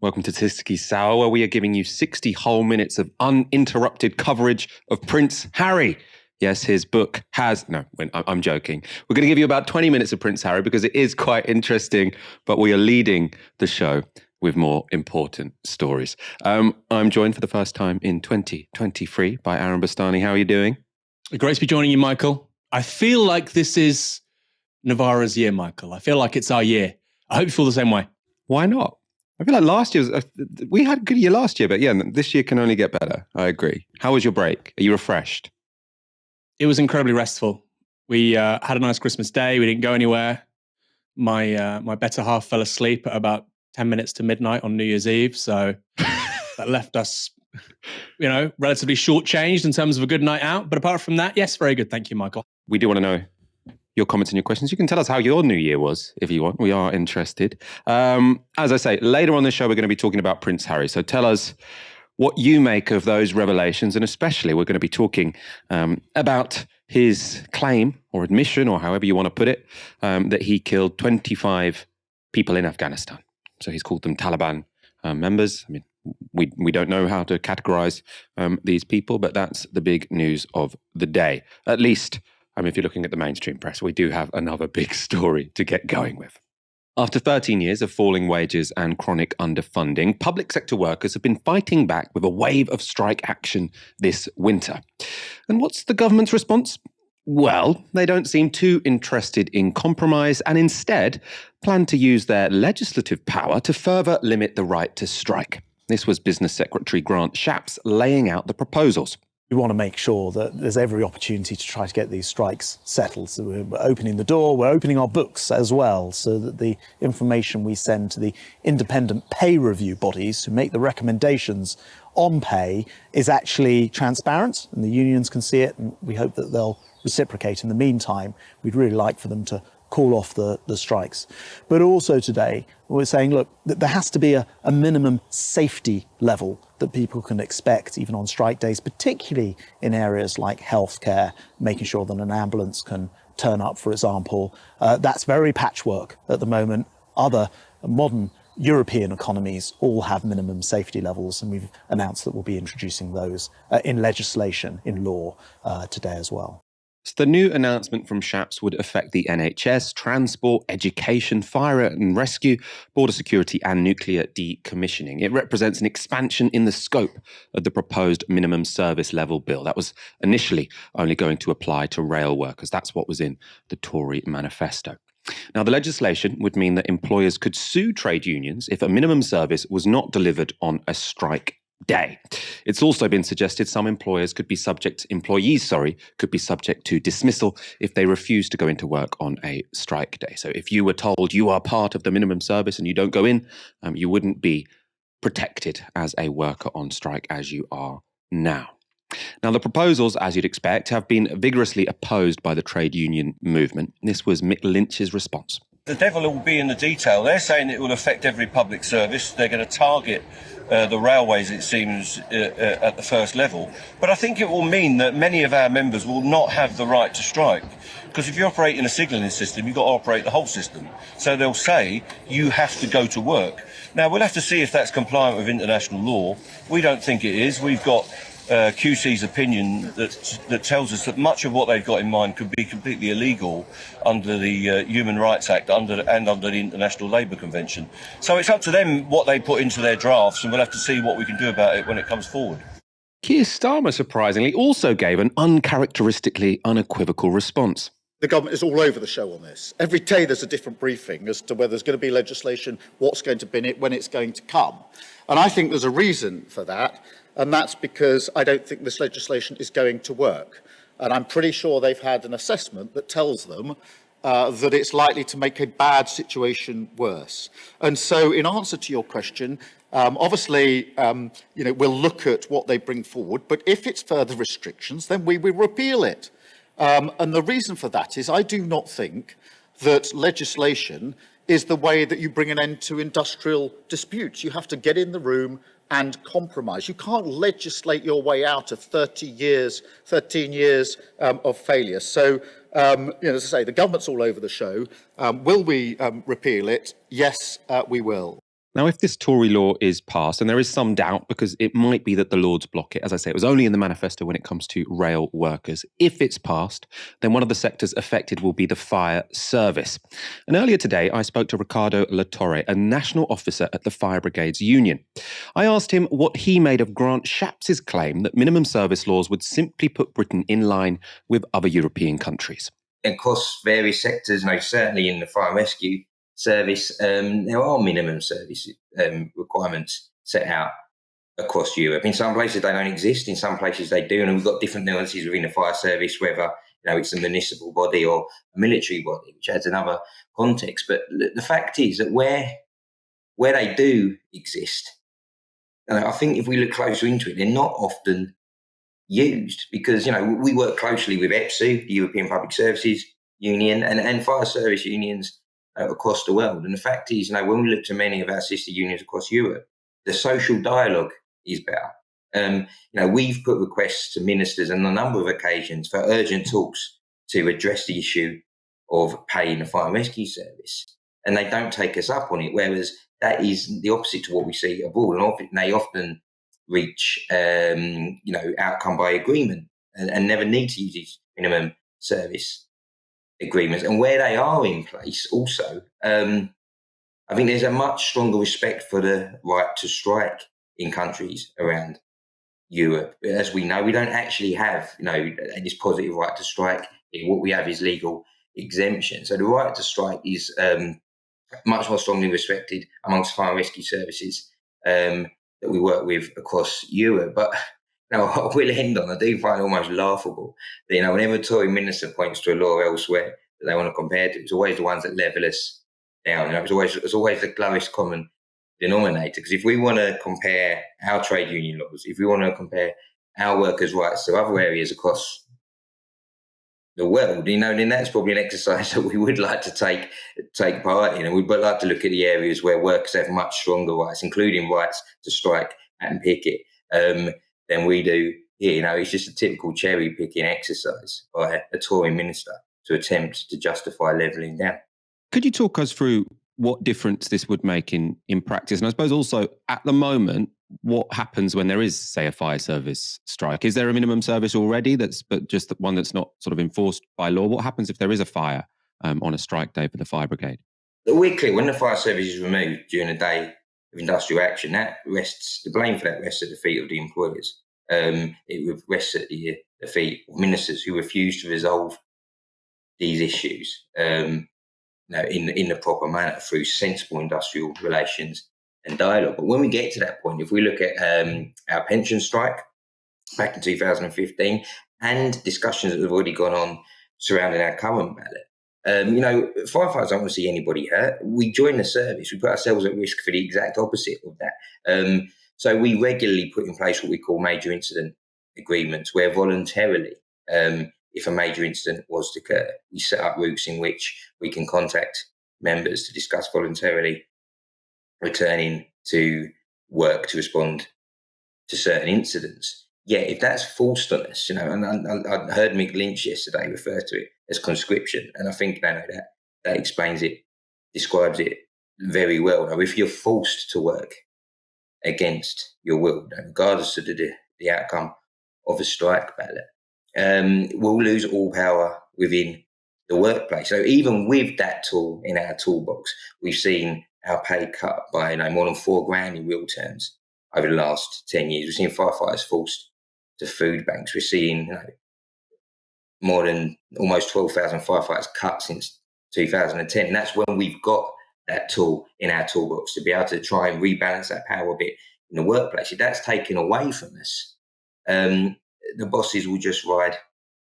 Welcome to Tisky Sour, where we are giving you 60 whole minutes of uninterrupted coverage of Prince Harry. Yes, his book has... No, I'm joking. We're going to give you about 20 minutes of Prince Harry because it is quite interesting, but we are leading the show with more important stories. I'm joined for the first time in 2023 by Aaron Bastani. How are you doing? Great to be joining you, Michael. I feel like this is Novara's year, Michael. I feel like it's our year. I hope you feel the same way. Why not? I feel like last year, we had a good year last year, but yeah, this year can only get better. I agree. How was your break? Are you refreshed? It was incredibly restful. We had a nice Christmas day. We didn't go anywhere. My better half fell asleep at about 10 minutes to midnight on New Year's Eve. So that left us, relatively shortchanged in terms of a good night out. But apart from that, yes, very good. Thank you, Michael. We do want to know your comments and your questions. You can tell us how your New Year was if you want. We are interested. As I say, later on the show, we're going to be talking about Prince Harry. So tell us what you make of those revelations. And especially, we're going to be talking about his claim or admission, or however you want to put it, that he killed 25 people in Afghanistan. So he's called them Taliban members. I mean, we don't know how to categorize these people, but that's the big news of the day. At least, if you're looking at the mainstream press, we do have another big story to get going with. After 13 years of falling wages and chronic underfunding, public sector workers have been fighting back with a wave of strike action this winter. And what's the government's response? Well, they don't seem too interested in compromise and instead plan to use their legislative power to further limit the right to strike. This was Business Secretary Grant Shapps laying out the proposals. We want to make sure that there's every opportunity to try to get these strikes settled. So we're opening the door, we're opening our books as well, so that the information we send to the independent pay review bodies who make the recommendations on pay is actually transparent and the unions can see it, and we hope that they'll reciprocate. In the meantime, we'd really like for them to call off the strikes. But also today, we're saying, look, there has to be a minimum safety level that people can expect even on strike days, particularly in areas like healthcare, making sure that an ambulance can turn up, for example. That's very patchwork at the moment. Other modern European economies all have minimum safety levels, and we've announced that we'll be introducing those in legislation, in law today as well. So the new announcement from Shapps would affect the NHS, transport, education, fire and rescue, border security and nuclear decommissioning. It represents an expansion in the scope of the proposed minimum service level bill. That was initially only going to apply to rail workers. That's what was in the Tory manifesto. Now, the legislation would mean that employers could sue trade unions if a minimum service was not delivered on a strike day. It's also been suggested some employees could be subject to dismissal if they refuse to go into work on a strike day. So if you were told you are part of the minimum service and you don't go in, you wouldn't be protected as a worker on strike as you are now. Now, the proposals, as you'd expect, have been vigorously opposed by the trade union movement. This was Mick Lynch's response. The devil will be in the detail. They're saying it will affect every public service. They're going to target the railways, it seems, at the first level. But I think it will mean that many of our members will not have the right to strike. Because if you operate in a signalling system, you've got to operate the whole system. So they'll say you have to go to work. Now, we'll have to see if that's compliant with international law. We don't think it is. We've got QC's opinion that tells us that much of what they've got in mind could be completely illegal under the Human Rights Act and under the International Labour Convention. So it's up to them what they put into their drafts, and we'll have to see what we can do about it when it comes forward. Keir Starmer, surprisingly, also gave an uncharacteristically unequivocal response. The government is all over the show on this. Every day there's a different briefing as to whether there's going to be legislation, what's going to be in it, when it's going to come. And I think there's a reason for that. And that's because I don't think this legislation is going to work. And I'm pretty sure they've had an assessment that tells them that it's likely to make a bad situation worse. And so in answer to your question, obviously, we'll look at what they bring forward. But if it's further restrictions, then we will repeal it. And the reason for that is I do not think that legislation is the way that you bring an end to industrial disputes. You have to get in the room and compromise. You can't legislate your way out of 13 years of failure. So, as I say, the government's all over the show. Will we repeal it? Yes, we will. Now, if this Tory law is passed, and there is some doubt because it might be that the Lords block it, as I say, it was only in the manifesto when it comes to rail workers. If it's passed, then one of the sectors affected will be the fire service. And earlier today, I spoke to Riccardo La Torre, a national officer at the Fire Brigades Union. I asked him what he made of Grant Shapps' claim that minimum service laws would simply put Britain in line with other European countries. Across various sectors, certainly in the fire and rescue service, there are minimum service requirements set out across Europe. In some places they don't exist, in some places they do, and we've got different nuances within the fire service, whether it's a municipal body or a military body, which adds another context. But the fact is that where they do exist, I think if we look closer into it, they're not often used because, we work closely with EPSU, the European Public Services Union, and fire service unions across the world. And the fact is, when we look to many of our sister unions across Europe, the social dialogue is better. We've put requests to ministers on a number of occasions for urgent talks to address the issue of pay in the fire and rescue service. And they don't take us up on it, whereas that is the opposite to what we see abroad. And they often reach, outcome by agreement and never need to use these minimum service agreements. And where they are in place also, I think there's a much stronger respect for the right to strike in countries around Europe. As we know, we don't actually have, this positive right to strike. What we have is legal exemption. So the right to strike is much more strongly respected amongst fire and rescue services that we work with across Europe. But I will end on, I do find it almost laughable that, whenever a Tory minister points to a law elsewhere that they want to compare to, it's always the ones that level us down. It's always the lowest common denominator. Because if we want to compare our trade union laws, if we want to compare our workers' rights to other areas across the world, then that's probably an exercise that we would like to take part in. And we'd like to look at the areas where workers have much stronger rights, including rights to strike and picket, than we do here. It's just a typical cherry-picking exercise by a Tory minister to attempt to justify levelling down. Could you talk us through what difference this would make in practice? And I suppose also, at the moment, what happens when there is, say, a fire service strike? Is there a minimum service already but just one that's not sort of enforced by law? What happens if there is a fire on a strike day for the fire brigade? We're clear, when the fire service is removed during a day of industrial action, the blame for that rests at the feet of the employers. It rests at the feet of ministers who refuse to resolve these issues in the proper manner through sensible industrial relations and dialogue. But when we get to that point, if we look at our pension strike back in 2015 and discussions that have already gone on surrounding our current ballot, firefighters don't want to see anybody hurt. We join the service, we put ourselves at risk for the exact opposite of that. So we regularly put in place what we call major incident agreements, where voluntarily, if a major incident was to occur, we set up routes in which we can contact members to discuss voluntarily returning to work to respond to certain incidents. Yeah, if that's forced on us, and I heard Mick Lynch yesterday refer to it as conscription, and I think that explains it, describes it very well. Now, if you're forced to work against your will, regardless of the outcome of a strike ballot, we'll lose all power within the workplace. So even with that tool in our toolbox, we've seen our pay cut by more than $4,000 in real terms over the last 10 years. We've seen firefighters forced to food banks. We're seeing more than almost 12,000 firefighters cut since 2010. And that's when we've got that tool in our toolbox to be able to try and rebalance that power a bit in the workplace. If that's taken away from us, the bosses will just ride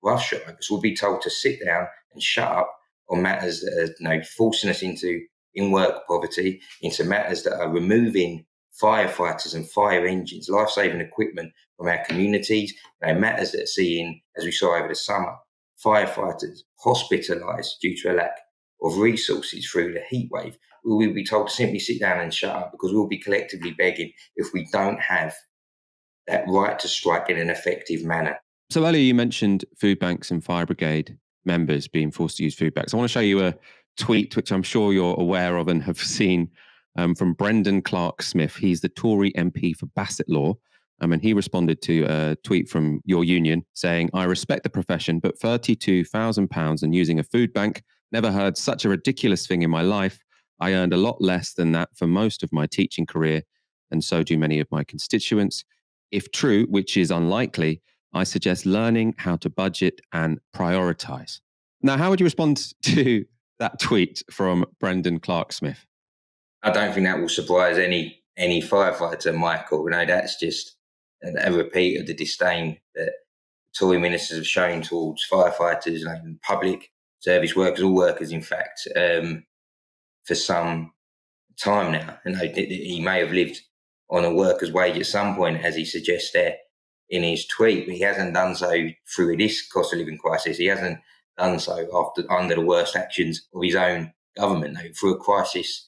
roughshod over us. We'll be told to sit down and shut up on matters that are forcing us into in-work poverty, into matters that are removing firefighters and fire engines, life-saving equipment from our communities, matters that are seeing, as we saw over the summer, firefighters hospitalised due to a lack of resources through the heat wave. We will be told to simply sit down and shut up because we'll be collectively begging if we don't have that right to strike in an effective manner. So earlier you mentioned food banks and fire brigade members being forced to use food banks. I want to show you a tweet, which I'm sure you're aware of and have seen from Brendan Clark-Smith. He's the Tory MP for Bassetlaw. And he responded to a tweet from your union saying, I respect the profession, but £32,000 and using a food bank, never heard such a ridiculous thing in my life. I earned a lot less than that for most of my teaching career, and so do many of my constituents. If true, which is unlikely, I suggest learning how to budget and prioritise. Now, how would you respond to that tweet from Brendan Clark-Smith? I don't think that will surprise any firefighter, Michael. That's just a repeat of the disdain that Tory ministers have shown towards firefighters and public service workers, all workers, in fact, for some time now. He may have lived on a worker's wage at some point, as he suggests there in his tweet, but he hasn't done so through this cost of living crisis. He hasn't done so under the worst actions of his own government, through a crisis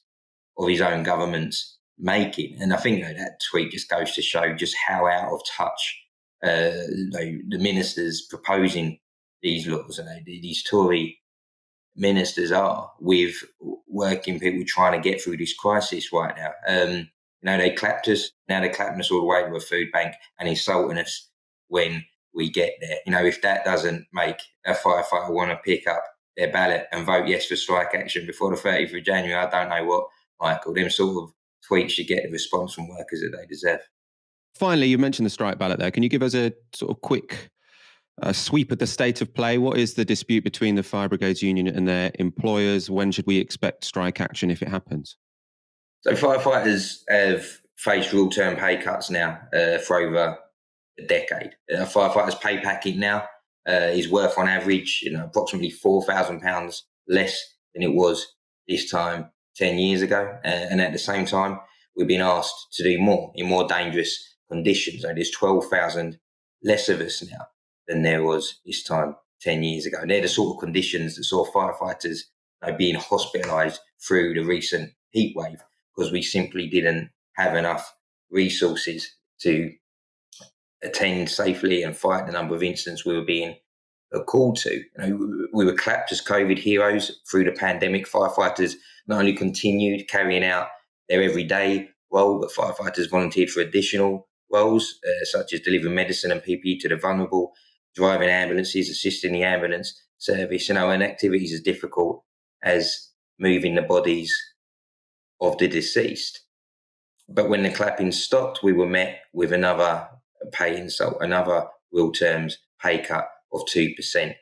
of his own government's making. And I think that tweet just goes to show just how out of touch the ministers proposing these laws and these Tory ministers are with working people trying to get through this crisis right now. They clapped us. Now they're clapping us all the way to a food bank and insulting us when we get there. If that doesn't make a firefighter want to pick up their ballot and vote yes for strike action before the 30th of January, I don't know what, Michael. Them sort of tweets should get the response from workers that they deserve. Finally, you mentioned the strike ballot there. Can you give us a sort of quick sweep of the state of play? What is the dispute between the Fire Brigades Union and their employers? When should we expect strike action if it happens? So firefighters have faced real term pay cuts now for over a decade. A firefighter's pay packet now is worth on average approximately £4,000 less than it was this time 10 years ago. And at the same time, we've been asked to do more in more dangerous conditions. So there's 12,000 less of us now than there was this time 10 years ago. And they're the sort of conditions that saw firefighters being hospitalised through the recent heat wave, because we simply didn't have enough resources to attend safely and fight the number of incidents we were being called to. We were clapped as COVID heroes through the pandemic. Firefighters not only continued carrying out their everyday role, but firefighters volunteered for additional roles, such as delivering medicine and PPE to the vulnerable, driving ambulances, assisting the ambulance service, and activities as difficult as moving the bodies of the deceased. But when the clapping stopped, we were met with another pay insult, another real terms pay cut of 2%.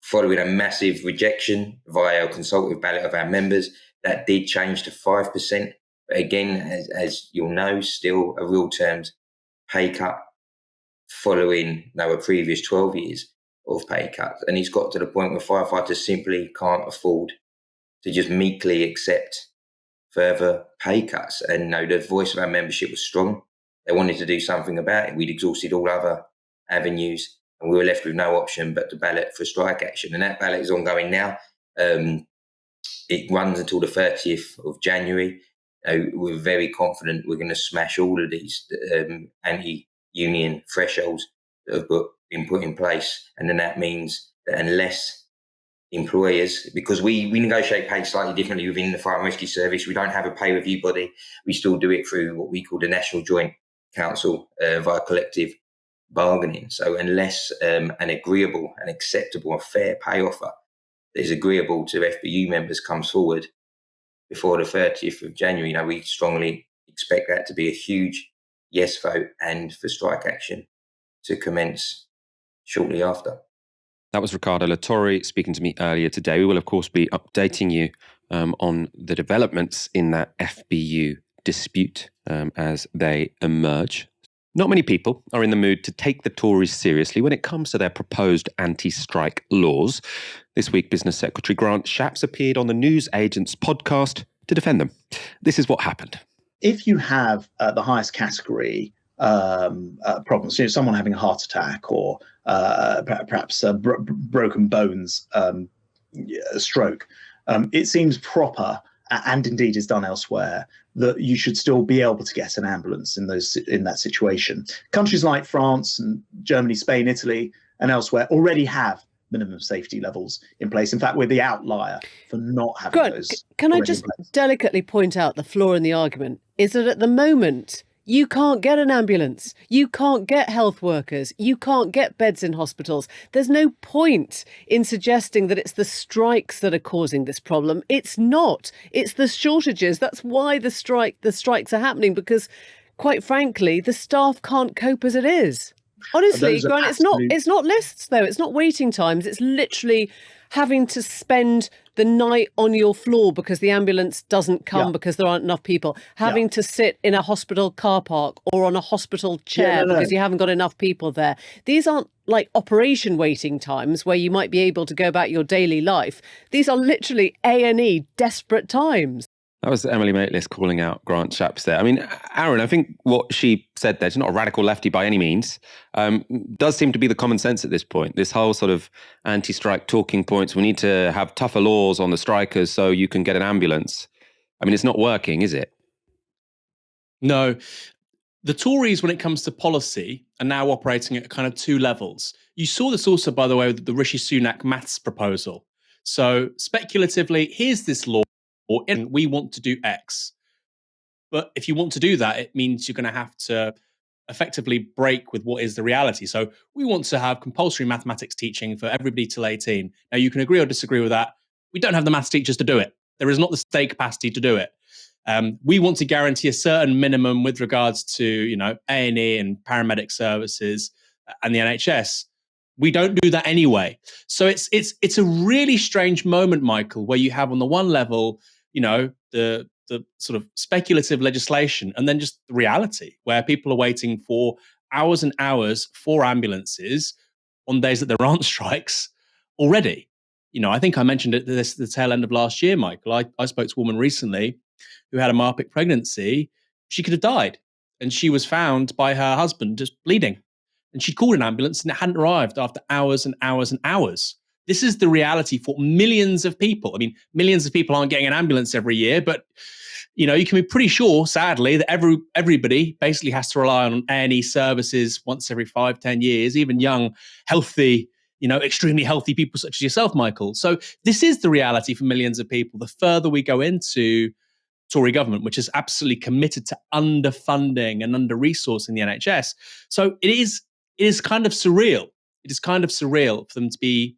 Following a massive rejection via a consultative ballot of our members, that did change to 5%. But again, as you'll know, still a real terms pay cut following a previous 12 years of pay cuts. And it's got to the point where firefighters simply can't afford to just meekly accept further pay cuts. And the voice of our membership was strong. They wanted to do something about it. We'd exhausted all other avenues and we were left with no option but to ballot for strike action. And that ballot is ongoing now. It runs until the 30th of January. We're very confident we're going to smash all of these anti-union thresholds that have been put in place. And then that means that unless employers, because we negotiate pay slightly differently within the Fire and Rescue Service, we don't have a pay review body. We still do it through what we call the National Joint Council via collective bargaining. So unless an agreeable and acceptable and fair pay offer that is agreeable to FBU members comes forward before the 30th of January, we strongly expect that to be a huge yes vote and for strike action to commence shortly after. That was Riccardo La Torre speaking to me earlier today. We will, of course, be updating you on the developments in that FBU dispute as they emerge. Not many people are in the mood to take the Tories seriously when it comes to their proposed anti-strike laws. This week, Business Secretary Grant Shapps appeared on the News Agents podcast to defend them. This is what happened. If you have the highest category problems, someone having a heart attack or perhaps broken bones, stroke, it seems proper, and indeed is done elsewhere, that you should still be able to get an ambulance in that situation. Countries like France and Germany, Spain, Italy, and elsewhere already have minimum safety levels in place. In fact, we're the outlier for not having Grant, those. can I already just in place. delicately point out the flaw in the argument is that at the moment, you can't get an ambulance, you can't get health workers, you can't get beds in hospitals. There's no point in suggesting that it's the strikes that are causing this problem. It's not. It's the shortages. That's why the strikes are happening, because, quite frankly, the staff can't cope as it is. Honestly, Grant, it's not lists though. It's not waiting times. It's literally having to spend the night on your floor because the ambulance doesn't come because there aren't enough people. Having to sit in a hospital car park or on a hospital chair because you haven't got enough people there. These aren't like operation waiting times where you might be able to go about your daily life. These are literally A&E desperate times. That was Emily Maitlis calling out Grant Shapps there. I mean, Aaron, I think what she said there, she's not a radical lefty by any means, does seem to be the common sense at this point. This whole sort of anti-strike talking points, we need to have tougher laws on the strikers so you can get an ambulance. I mean, it's not working, is it? No. The Tories, when it comes to policy, are now operating at kind of two levels. You saw this also, by the way, with the Rishi Sunak maths proposal. So speculatively, here's this law, and we want to do X. But if you want to do that, it means you're going to have to effectively break with what is the reality. So we want to have compulsory mathematics teaching for everybody till 18. Now, you can agree or disagree with that. We don't have the maths teachers to do it. There is not the state capacity to do it. We want to guarantee a certain minimum with regards to, you know, A&E and paramedic services and the NHS. We don't do that anyway. So it's a really strange moment, Michael, where you have on the one level, you know, the sort of speculative legislation, and then just the reality where people are waiting for hours and hours for ambulances on days that there aren't strikes already. You know, I think I mentioned it the tail end of last year, Michael. I spoke to a woman recently who had a Marpic pregnancy. She could have died, and she was found by her husband just bleeding. And she called an ambulance and it hadn't arrived after hours and hours and hours. This is the reality for millions of people. I mean, millions of people aren't getting an ambulance every year, but you know, you can be pretty sure, sadly, that everybody basically has to rely on A&E services once every 5-10 years, even young, healthy, you know, extremely healthy people such as yourself, Michael. So this is the reality for millions of people. The further we go into Tory government, which is absolutely committed to underfunding and under-resourcing the NHS. So it is kind of surreal. It is kind of surreal for them to be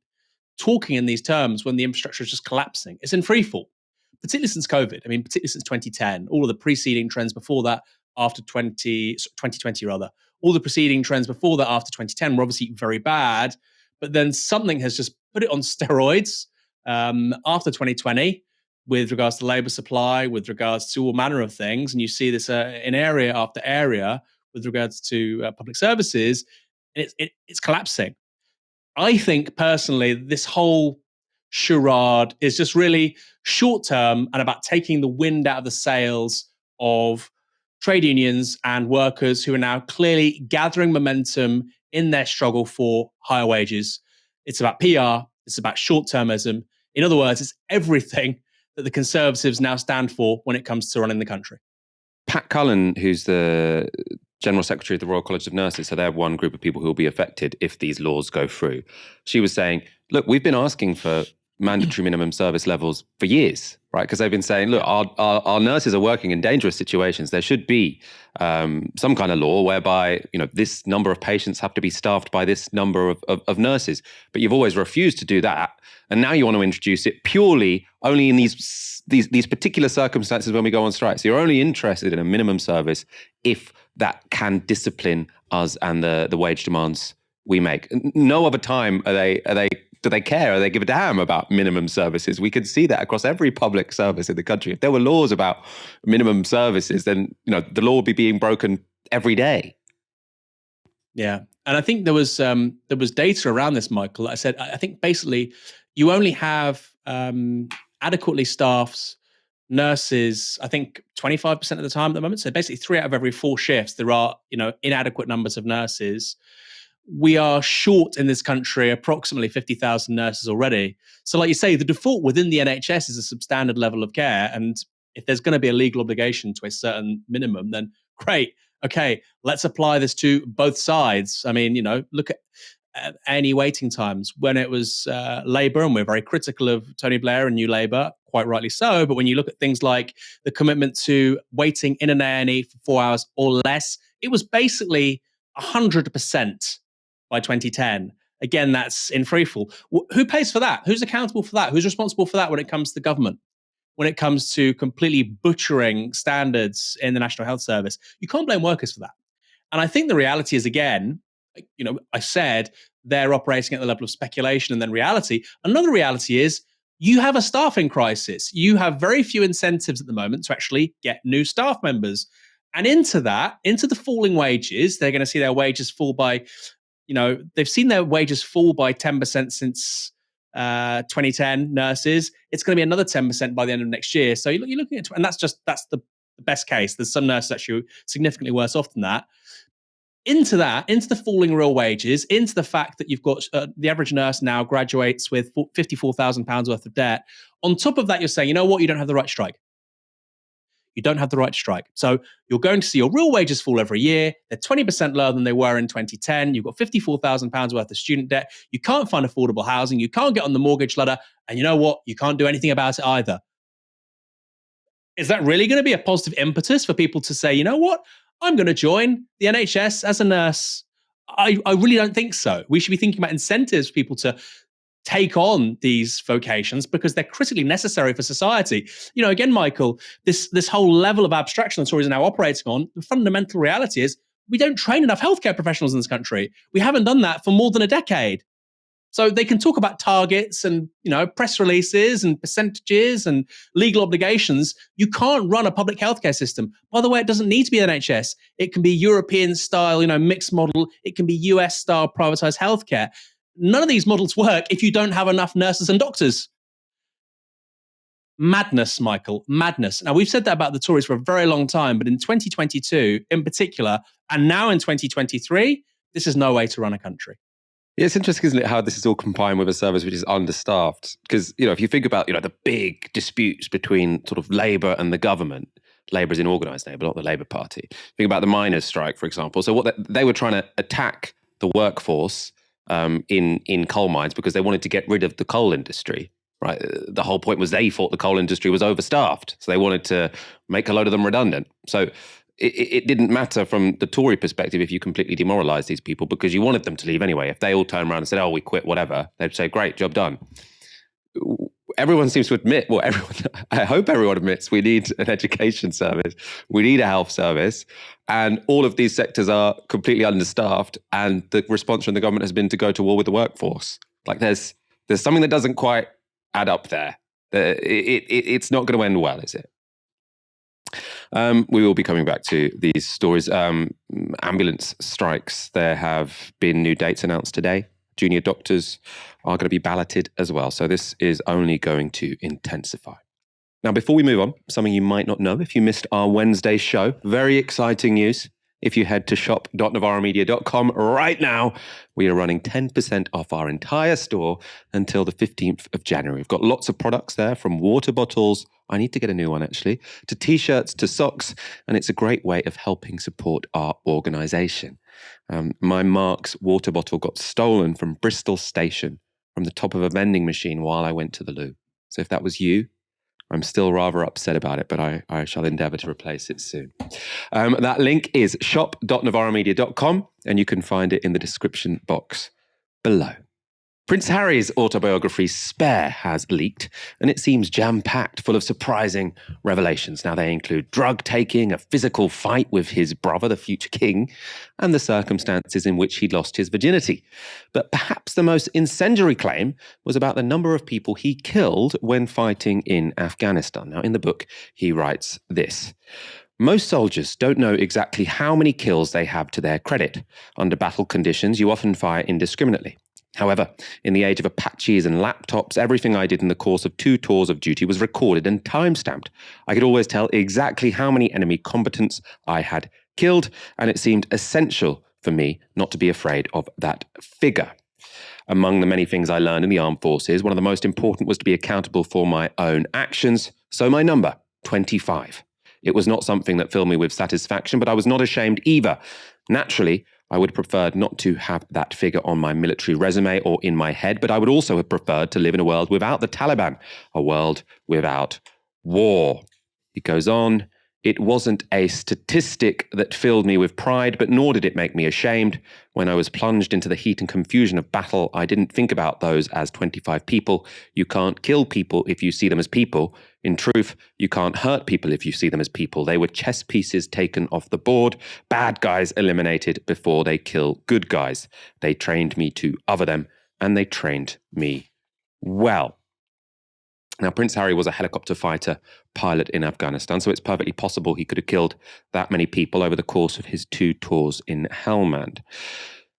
talking in these terms when the infrastructure is just collapsing. It's in freefall, particularly since COVID. I mean, particularly since 2010, all of the preceding trends before that, after 2020 rather, all the preceding trends before that after 2010 were obviously very bad, but then something has just put it on steroids after 2020 with regards to labour supply, with regards to all manner of things. And you see this in area after area with regards to public services, and it's collapsing. I think personally, this whole charade is just really short term and about taking the wind out of the sails of trade unions and workers who are now clearly gathering momentum in their struggle for higher wages. It's about PR, it's about short termism. In other words, it's everything that the Conservatives now stand for when it comes to running the country. Pat Cullen, who's the General Secretary of the Royal College of Nurses, so they're one group of people who will be affected if these laws go through. She was saying, look, we've been asking for mandatory minimum service levels for years, right? Because they've been saying, look, our nurses are working in dangerous situations. There should be some kind of law whereby, you know, this number of patients have to be staffed by this number of nurses. But you've always refused to do that. And now you want to introduce it purely only in these particular circumstances when we go on strike. So you're only interested in a minimum service if that can discipline us and the wage demands we make. No other time do they care? Or they give a damn about minimum services? We can see that across every public service in the country. If there were laws about minimum services, then, you know, the law would be being broken every day. Yeah, and I think there was data around this, Michael. I said I think basically you only have adequately staffed nurses, I think 25% of the time at the moment. So basically 3 out of every 4 shifts, there are, you know, inadequate numbers of nurses. We are short in this country approximately 50,000 nurses already. So like you say, the default within the NHS is a substandard level of care. And if there's going to be a legal obligation to a certain minimum, then great. Okay, let's apply this to both sides. I mean, you know, look at any waiting times. When it was Labour, and we're very critical of Tony Blair and New Labour, quite rightly so, but when you look at things like the commitment to waiting in an A&E for 4 hours or less, it was basically 100% by 2010. Again, that's in freefall. Who pays for that? Who's accountable for that? Who's responsible for that when it comes to government? When it comes to completely butchering standards in the National Health Service? You can't blame workers for that. And I think the reality is, again, I said they're operating at the level of speculation and then reality. Another reality is you have a staffing crisis. You have very few incentives at the moment to actually get new staff members. And into the falling wages, they're going to see their wages fall by, they've seen their wages fall by 10% since 2010, nurses. It's going to be another 10% by the end of next year. So you're looking at, and that's the best case. There's some nurses actually significantly worse off than that. Into the falling real wages, into the fact that you've got the average nurse now graduates with £54,000 worth of debt. On top of that, you're saying, you know what, you don't have the right to strike. You don't have the right to strike. So you're going to see your real wages fall every year. They're 20% lower than they were in 2010. You've got £54,000 worth of student debt. You can't find affordable housing. You can't get on the mortgage ladder. And you know what? You can't do anything about it either. Is that really going to be a positive impetus for people to say, you know what? I'm going to join the NHS as a nurse? I really don't think so. We should be thinking about incentives for people to take on these vocations because they're critically necessary for society. Again, Michael, this whole level of abstraction the Tories are now operating on, the fundamental reality is we don't train enough healthcare professionals in this country. We haven't done that for more than a decade. So they can talk about targets and, press releases and percentages and legal obligations. You can't run a public healthcare system. By the way, it doesn't need to be NHS. It can be European style, mixed model. It can be US style privatized healthcare. None of these models work if you don't have enough nurses and doctors. Madness, Michael, madness. Now, we've said that about the Tories for a very long time, but in 2022 in particular, and now in 2023, this is no way to run a country. Yeah, it's interesting, isn't it, how this is all combined with a service which is understaffed? Because, if you think about, the big disputes between sort of Labour and the government, Labour is in organised Labour, not the Labour Party. Think about the miners' strike, for example. So what they were trying to attack the workforce in coal mines because they wanted to get rid of the coal industry, right? The whole point was they thought the coal industry was overstaffed. So they wanted to make a load of them redundant. So it didn't matter from the Tory perspective if you completely demoralised these people because you wanted them to leave anyway. If they all turned around and said, oh, we quit, whatever, they'd say, great, job done. Everyone seems to admit, I hope everyone admits we need an education service, we need a health service, and all of these sectors are completely understaffed, and the response from the government has been to go to war with the workforce. Like there's something that doesn't quite add up there. It's not going to end well, is it? We will be coming back to these stories. Ambulance strikes. There have been new dates announced today. Junior doctors are going to be balloted as well. So this is only going to intensify. Now, before we move on, something you might not know if you missed our Wednesday show, very exciting news. If you head to shop.novaramedia.com right now, we are running 10% off our entire store until the 15th of January. We've got lots of products there, from water bottles, I need to get a new one actually, to t-shirts, to socks, and it's a great way of helping support our organisation. My Mark's water bottle got stolen from Bristol Station from the top of a vending machine while I went to the loo. So if that was you, I'm still rather upset about it, but I shall endeavour to replace it soon. That link is shop.novaramedia.com, and you can find it in the description box below. Prince Harry's autobiography Spare has leaked, and it seems jam-packed, full of surprising revelations. Now, they include drug taking, a physical fight with his brother, the future king, and the circumstances in which he lost his virginity. But perhaps the most incendiary claim was about the number of people he killed when fighting in Afghanistan. Now, in the book, he writes this: most soldiers don't know exactly how many kills they have to their credit. Under battle conditions, you often fire indiscriminately. However, in the age of Apaches and laptops, everything I did in the course of 2 tours of duty was recorded and time-stamped. I could always tell exactly how many enemy combatants I had killed, and it seemed essential for me not to be afraid of that figure. Among the many things I learned in the armed forces, one of the most important was to be accountable for my own actions. So my number, 25. It was not something that filled me with satisfaction, but I was not ashamed either. Naturally, I would have preferred not to have that figure on my military resume or in my head, but I would also have preferred to live in a world without the Taliban, a world without war. He goes on, it wasn't a statistic that filled me with pride, but nor did it make me ashamed. When I was plunged into the heat and confusion of battle, I didn't think about those as 25 people. You can't kill people if you see them as people. In truth, you can't hurt people if you see them as people. They were chess pieces taken off the board, bad guys eliminated before they kill good guys. They trained me to other them, and they trained me well. Now, Prince Harry was a helicopter fighter pilot in Afghanistan, so it's perfectly possible he could have killed that many people over the course of his 2 tours in Helmand.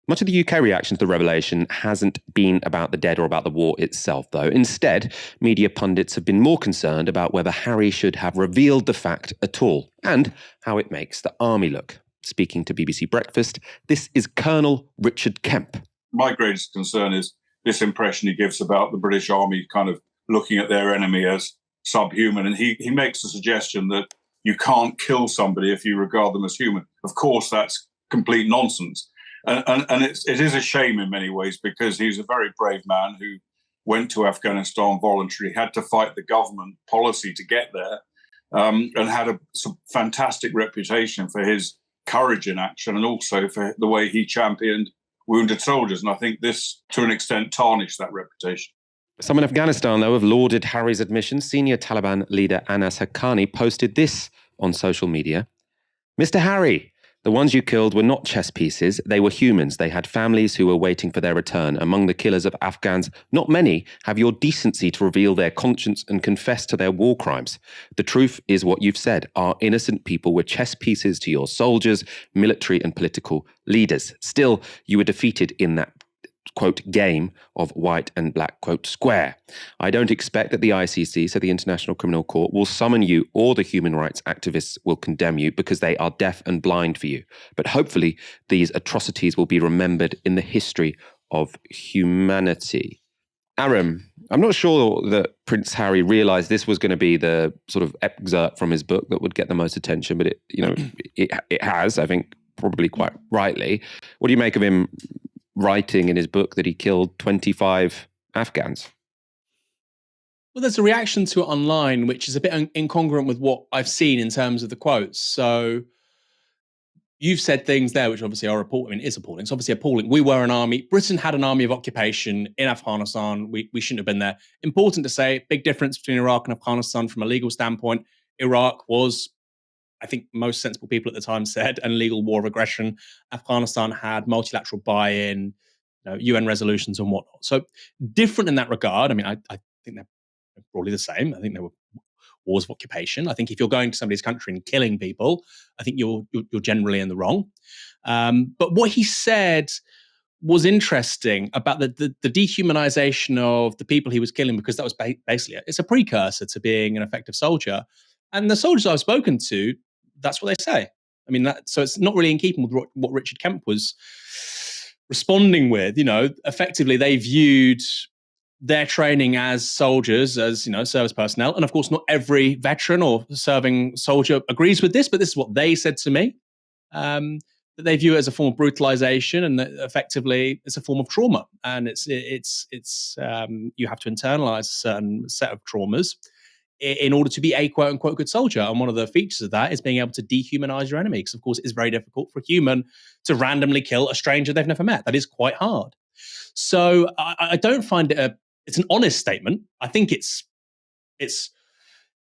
Much of the UK reaction to the revelation hasn't been about the dead or about the war itself, though. Instead, media pundits have been more concerned about whether Harry should have revealed the fact at all, and how it makes the army look. Speaking to BBC Breakfast, this is Colonel Richard Kemp. My greatest concern is this impression he gives about the British Army kind of looking at their enemy as subhuman. And he makes the suggestion that you can't kill somebody if you regard them as human. Of course, that's complete nonsense. And it is a shame in many ways, because he's a very brave man who went to Afghanistan voluntarily, had to fight the government policy to get there, and had a fantastic reputation for his courage in action and also for the way he championed wounded soldiers. And I think this, to an extent, tarnished that reputation. Some in Afghanistan, though, have lauded Harry's admission. Senior Taliban leader Anas Haqqani posted this on social media. Mr. Harry, the ones you killed were not chess pieces. They were humans. They had families who were waiting for their return. Among the killers of Afghans, not many have your decency to reveal their conscience and confess to their war crimes. The truth is what you've said. Our innocent people were chess pieces to your soldiers, military and political leaders. Still, you were defeated in that quote, game of white and black, quote, square. I don't expect that the ICC, so the International Criminal Court, will summon you or the human rights activists will condemn you because they are deaf and blind for you. But hopefully these atrocities will be remembered in the history of humanity. Aram, I'm not sure that Prince Harry realised this was going to be the sort of excerpt from his book that would get the most attention, but it has, I think, probably quite rightly. What do you make of him writing in his book that he killed 25 Afghans? Well, there's a reaction to it online, which is a bit incongruent with what I've seen in terms of the quotes. So you've said things there, which obviously are appalling. It's appalling. It's obviously appalling. We were an army. Britain had an army of occupation in Afghanistan. We shouldn't have been there. Important to say, big difference between Iraq and Afghanistan from a legal standpoint. Iraq was, I think most sensible people at the time said, an illegal war of aggression. Afghanistan had multilateral buy-in, UN resolutions and whatnot. So different in that regard. I mean, I think they're broadly the same. I think there were wars of occupation. I think if you're going to somebody's country and killing people, I think you're generally in the wrong. But what he said was interesting about the dehumanization of the people he was killing, because that was basically it's a precursor to being an effective soldier. And the soldiers I've spoken to, that's what they say. I mean, so it's not really in keeping with what Richard Kemp was responding with. Effectively, they viewed their training as soldiers, as service personnel, and of course, not every veteran or serving soldier agrees with this, but this is what they said to me. That they view it as a form of brutalization, and that effectively it's a form of trauma, and it's you have to internalize a certain set of traumas in order to be a quote-unquote good soldier. And one of the features of that is being able to dehumanize your enemy, because of course it's very difficult for a human to randomly kill a stranger they've never met. That is quite hard. So I don't find it it's an honest statement. I think it's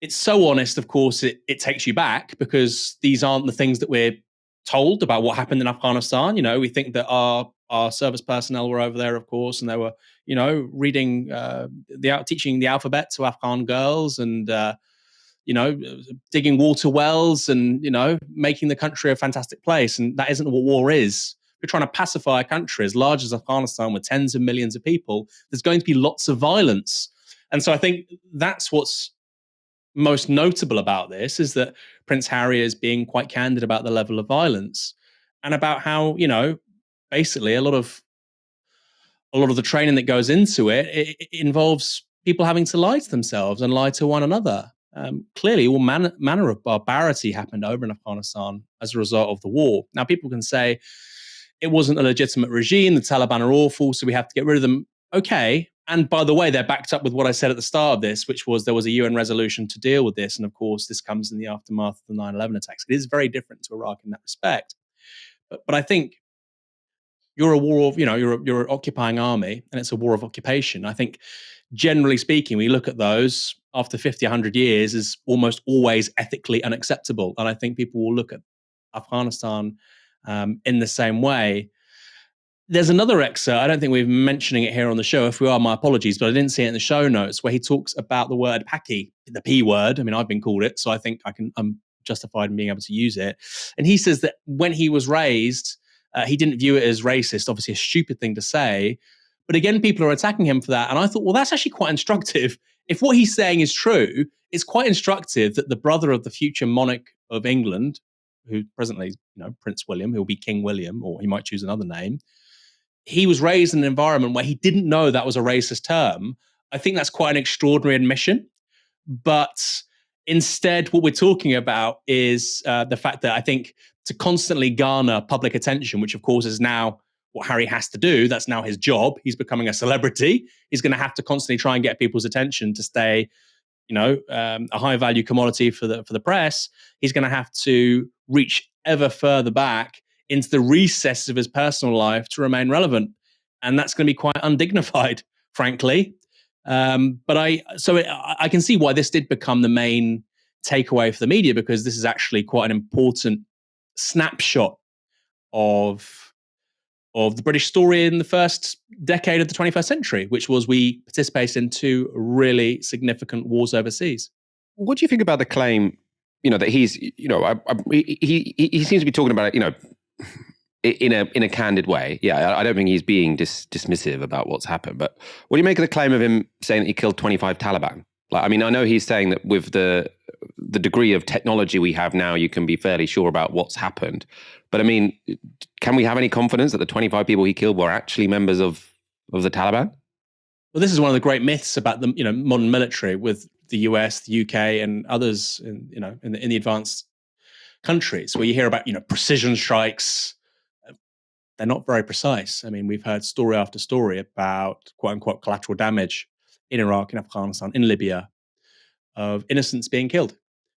so honest, of course, it takes you back, because these aren't the things that we're told about what happened in Afghanistan. We think that our service personnel were over there, of course, and they were, reading, teaching the alphabet to Afghan girls, and, digging water wells, and, making the country a fantastic place. And that isn't what war is. We're trying to pacify a country as large as Afghanistan with tens of millions of people. There's going to be lots of violence. And so I think that's what's most notable about this, is that Prince Harry is being quite candid about the level of violence, and about how, basically a lot of the training that goes into it involves people having to lie to themselves and lie to one another. Clearly, all manner of barbarity happened over in Afghanistan as a result of the war. Now, people can say it wasn't a legitimate regime. The Taliban are awful, so we have to get rid of them. Okay. And by the way, they're backed up with what I said at the start of this, which was there was a UN resolution to deal with this. And of course, this comes in the aftermath of the 9/11 attacks. It is very different to Iraq in that respect. But I think you're a war of, you're an occupying army, and it's a war of occupation. I think, generally speaking, we look at those after 50, 100 years as almost always ethically unacceptable. And I think people will look at Afghanistan in the same way. There's another excerpt, I don't think we're mentioning it here on the show. If we are, my apologies, but I didn't see it in the show notes, where he talks about the word Paki, the P word. I mean, I've been called it, so I think I'm justified in being able to use it. And he says that when he was raised, he didn't view it as racist, obviously a stupid thing to say. But again, people are attacking him for that. And I thought, well, that's actually quite instructive. If what he's saying is true, it's quite instructive that the brother of the future monarch of England, who presently is Prince William, who'll be King William, or he might choose another name, he was raised in an environment where he didn't know that was a racist term. I think that's quite an extraordinary admission. But instead, what we're talking about is the fact that I think to constantly garner public attention, which of course is now what Harry has to do, that's now his job. He's becoming a celebrity. He's going to have to constantly try and get people's attention to stay, a high value commodity for the press. He's going to have to reach ever further back into the recesses of his personal life to remain relevant. And that's going to be quite undignified, frankly. But I can see why this did become the main takeaway for the media, because this is actually quite an important snapshot of the British story in the first decade of the 21st century, which was we participated in two really significant wars overseas. What do you think about the claim, that he's, he seems to be talking about it, in a candid way. Yeah, I don't think he's being dismissive about what's happened. But what do you make of the claim of him saying that he killed 25 Taliban? I know he's saying that with the degree of technology we have now, you can be fairly sure about what's happened. But can we have any confidence that the 25 people he killed were actually members of the Taliban? Well, this is one of the great myths about the modern military, with the US, the UK, and others in the advanced countries, where you hear about precision strikes. They're not very precise. I mean, we've heard story after story about quote unquote collateral damage in Iraq, in Afghanistan, in Libya, of innocents being killed.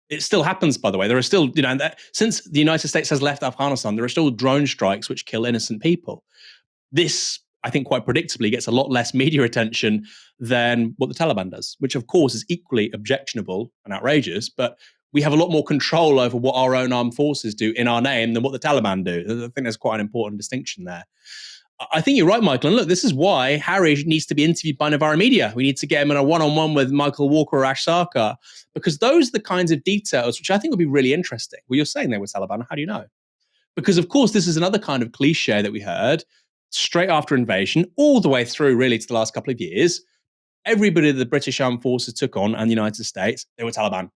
It still happens, by the way. There are still, since the United States has left Afghanistan, there are still drone strikes which kill innocent people. This, I think, quite predictably gets a lot less media attention than what the Taliban does, which of course is equally objectionable and outrageous, but we have a lot more control over what our own armed forces do in our name than what the Taliban do. I think there's quite an important distinction there. I think you're right, Michael. And look, this is why Harry needs to be interviewed by Novara Media. We need to get him in a one-on-one with Michael Walker or Ash Sarkar, because those are the kinds of details which I think would be really interesting. Well, you're saying they were Taliban. How do you know? Because, of course, this is another kind of cliche that we heard straight after invasion, all the way through really to the last couple of years. Everybody that the British Armed Forces took on, and the United States, they were Taliban.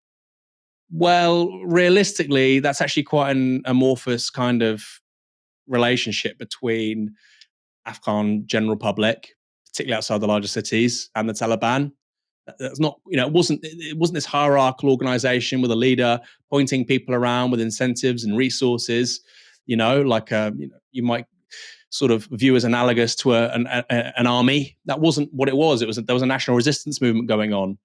Well, realistically, that's actually quite an amorphous kind of relationship between Afghan general public, particularly outside the larger cities, and the Taliban. That's not, it wasn't this hierarchical organization with a leader pointing people around with incentives and resources, you might sort of view as analogous to an army. That wasn't what it was. There was a national resistance movement going on.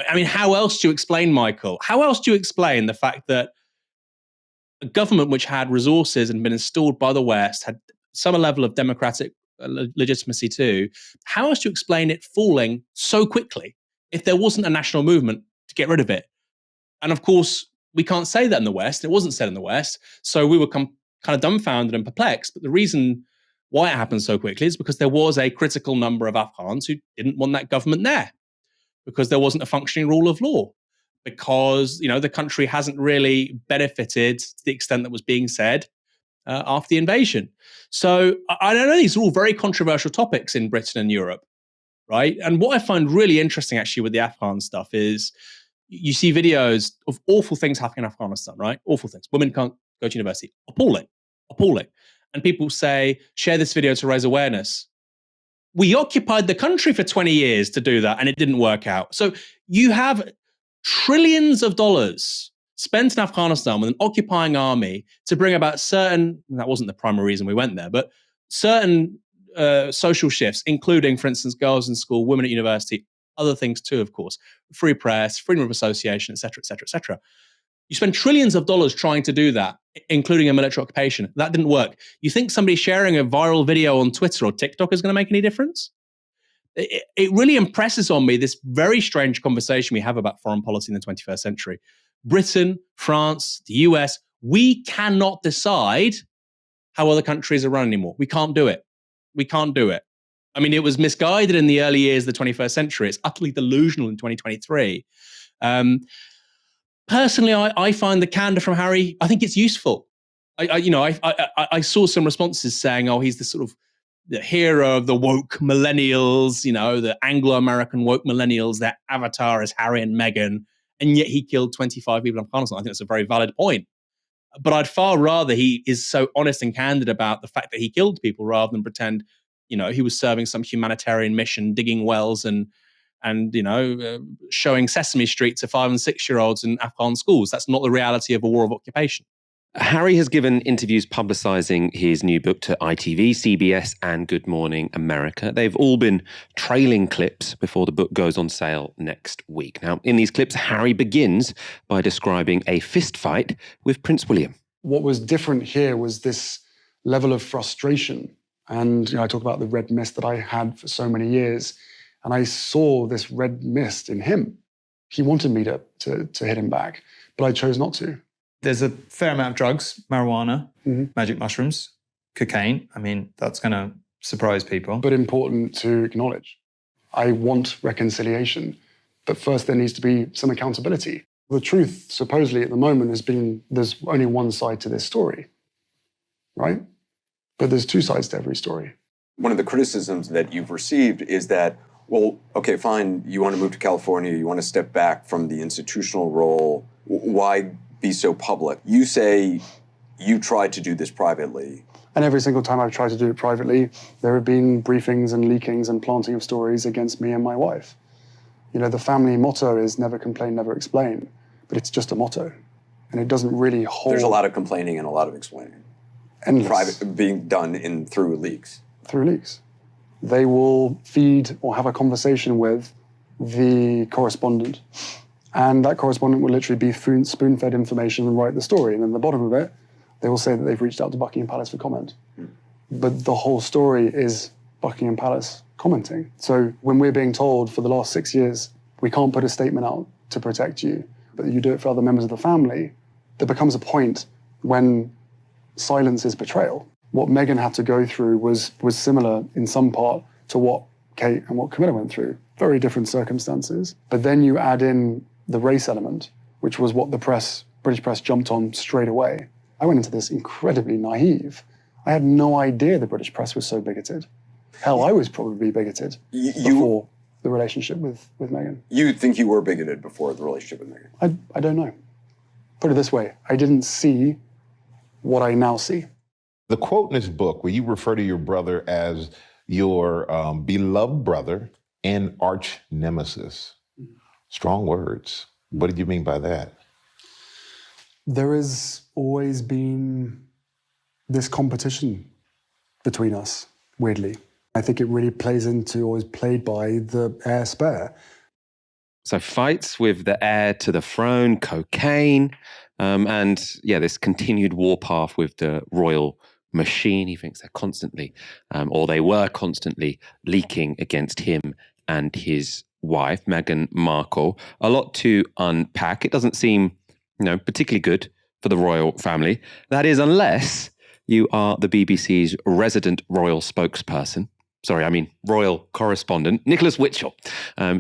I mean, how else do you explain, Michael? How else do you explain the fact that a government which had resources and been installed by the West, had some level of democratic legitimacy too, how else do you explain it falling so quickly if there wasn't a national movement to get rid of it? And of course, we can't say that in the West. It wasn't said in the West. So we were kind of dumbfounded and perplexed. But the reason why it happened so quickly is because there was a critical number of Afghans who didn't want that government there, because there wasn't a functioning rule of law, because the country hasn't really benefited to the extent that was being said after the invasion. So I don't know, these are all very controversial topics in Britain and Europe, right? And what I find really interesting actually with the Afghan stuff is you see videos of awful things happening in Afghanistan, right? Awful things. Women can't go to university. Appalling. And people say, share this video to raise awareness. We occupied the country for 20 years to do that, and it didn't work out. So you have trillions of dollars spent in Afghanistan with an occupying army to bring about certain, that wasn't the primary reason we went there, but certain social shifts, including, for instance, girls in school, women at university, other things too, of course, free press, freedom of association, et cetera, et cetera, et cetera. You spend trillions of dollars trying to do that, including a military occupation. That didn't work. You think somebody sharing a viral video on Twitter or TikTok is going to make any difference? It really impresses on me this very strange conversation we have about foreign policy in the 21st century. Britain, France, the US, we cannot decide how other countries are run anymore. We can't do it. We can't do it. I mean, it was misguided in the early years of the 21st century. It's utterly delusional in 2023. Personally, I find the candor from Harry, I think it's useful. I saw some responses saying, oh, he's the sort of the hero of the woke millennials, the Anglo-American woke millennials, their avatar is Harry and Meghan, and yet he killed 25 people in Afghanistan. I think that's a very valid point. But I'd far rather he is so honest and candid about the fact that he killed people rather than pretend, he was serving some humanitarian mission, digging wells and showing Sesame Street to 5 and 6-year-olds in Afghan schools. That's not the reality of a war of occupation. Harry has given interviews publicising his new book to ITV, CBS and Good Morning America. They've all been trailing clips before the book goes on sale next week. Now, in these clips, Harry begins by describing a fistfight with Prince William. What was different here was this level of frustration. And I talk about the red mist that I had for so many years. And I saw this red mist in him. He wanted me to hit him back, but I chose not to. There's a fair amount of drugs, marijuana, magic mushrooms, cocaine. I mean, that's going to surprise people. But important to acknowledge. I want reconciliation, but first there needs to be some accountability. The truth, supposedly at the moment, has been there's only one side to this story, right? But there's two sides to every story. One of the criticisms that you've received is that, well, okay, fine, you want to move to California, you want to step back from the institutional role. Why be so public? You say you tried to do this privately. And every single time I've tried to do it privately, there have been briefings and leakings and planting of stories against me and my wife. The family motto is never complain, never explain, but it's just a motto. And it doesn't really hold. There's a lot of complaining and a lot of explaining. Endless. Private being done through leaks. Through leaks. They will feed or have a conversation with the correspondent. And that correspondent will literally be spoon-fed information and write the story. And at the bottom of it, they will say that they've reached out to Buckingham Palace for comment. But the whole story is Buckingham Palace commenting. So when we're being told for the last 6 years, we can't put a statement out to protect you, but you do it for other members of the family, there becomes a point when silence is betrayal. What Meghan had to go through was similar in some part to what Kate and what Camilla went through. Very different circumstances. But then you add in the race element, which was what the British press jumped on straight away. I went into this incredibly naive. I had no idea the British press was so bigoted. Hell, I was probably bigoted before the relationship with Meghan. You think you were bigoted before the relationship with Meghan? I don't know. Put it this way, I didn't see what I now see. The quote in this book where you refer to your brother as your beloved brother and arch nemesis. Strong words. What did you mean by that? There has always been this competition between us, weirdly. I think it really plays into, or is played by, the heir spare. So fights with the heir to the throne, cocaine, and this continued warpath with the royal machine. He thinks they're constantly, or they were constantly leaking against him and his wife, Meghan Markle. A lot to unpack. It doesn't seem, particularly good for the royal family. That is, unless you are the BBC's resident royal spokesperson. Sorry, I mean royal correspondent, Nicholas Witchell.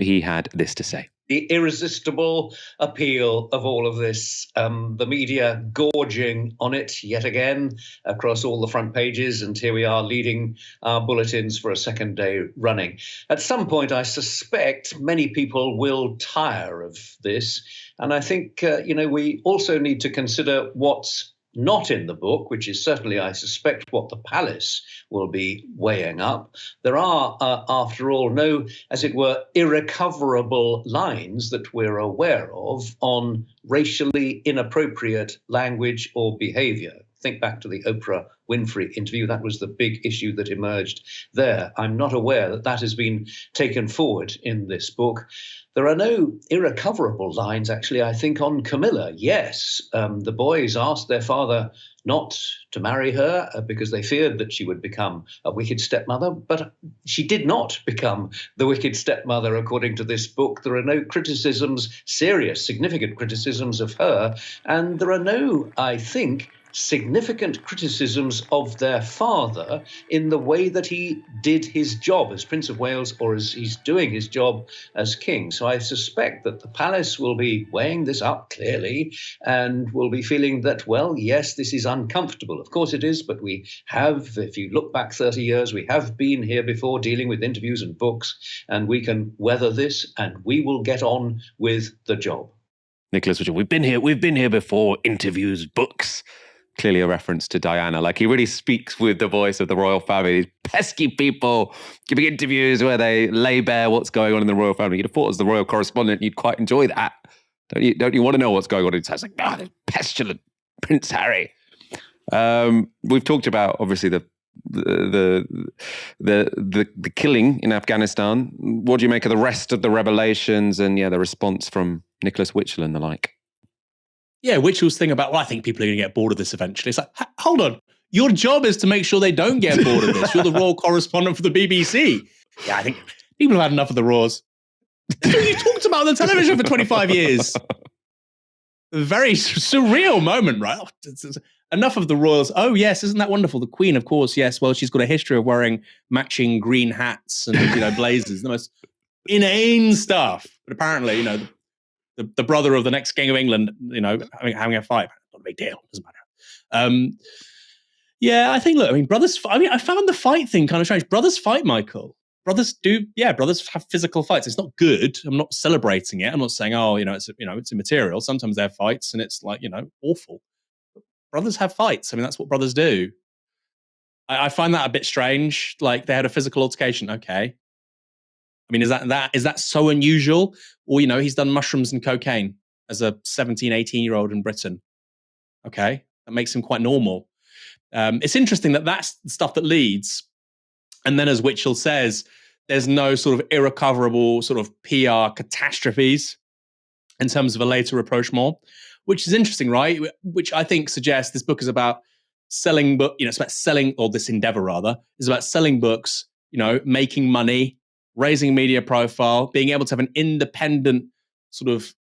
He had this to say. The irresistible appeal of all of this, the media gorging on it yet again across all the front pages, and here we are leading our bulletins for a second day running. At some point, I suspect many people will tire of this, and I think we also need to consider what's not in the book, which is certainly, I suspect, what the palace will be weighing up. There are, after all, no, as it were, irrecoverable lines that we're aware of on racially inappropriate language or behavior. Think back to the Oprah Winfrey interview. That was the big issue that emerged there. I'm not aware that that has been taken forward in this book. There are no irrecoverable lines, actually, I think, on Camilla. Yes, the boys asked their father not to marry her because they feared that she would become a wicked stepmother, but she did not become the wicked stepmother, according to this book. There are no criticisms, serious, significant criticisms of her, and there are no, I think, significant criticisms of their father in the way that he did his job as Prince of Wales or as he's doing his job as king. So I suspect that the palace will be weighing this up clearly and will be feeling that, well, yes, this is uncomfortable. Of course it is, but we have, if you look back 30 years, we have been here before dealing with interviews and books, and we can weather this and we will get on with the job. Nicholas, we've been here before, interviews, books. Clearly a reference to Diana. Like, he really speaks with the voice of the royal family. These pesky people giving interviews where they lay bare what's going on in the royal family. You'd have thought as the royal correspondent, you'd quite enjoy that. Don't you want to know what's going on inside? It's like, this pestilent Prince Harry. We've talked about, obviously, the killing in Afghanistan. What do you make of the rest of the revelations and the response from Nicholas Witchell and the like? Yeah, Witchell's thing about, well, I think people are going to get bored of this eventually. It's like, hold on. Your job is to make sure they don't get bored of this. You're the royal correspondent for the BBC. Yeah, I think people have had enough of the roars. You talked about the television for 25 years. A very surreal moment, right? Enough of the royals. Oh, yes, isn't that wonderful? The Queen, of course, yes. Well, she's got a history of wearing matching green hats and blazers. The most inane stuff. But apparently, the brother of the next King of England, having a fight. Not a big deal. Doesn't matter. Yeah, I think, brothers, I found the fight thing kind of strange. Brothers fight, Michael. Brothers have physical fights. It's not good. I'm not celebrating it. I'm not saying, it's immaterial. Sometimes they have fights and it's awful. But brothers have fights. That's what brothers do. I find that a bit strange. Like, they had a physical altercation. Okay. Is that so unusual? Or, he's done mushrooms and cocaine as a 17, 18-year-old in Britain. Okay, that makes him quite normal. It's interesting that that's the stuff that leads. And then, as Witchell says, there's no sort of irrecoverable sort of PR catastrophes in terms of a later rapprochement, which is interesting, right? Which I think suggests this book is about selling, it's about selling, or this endeavor rather, is about selling books, making money, raising media profile, being able to have an independent sort of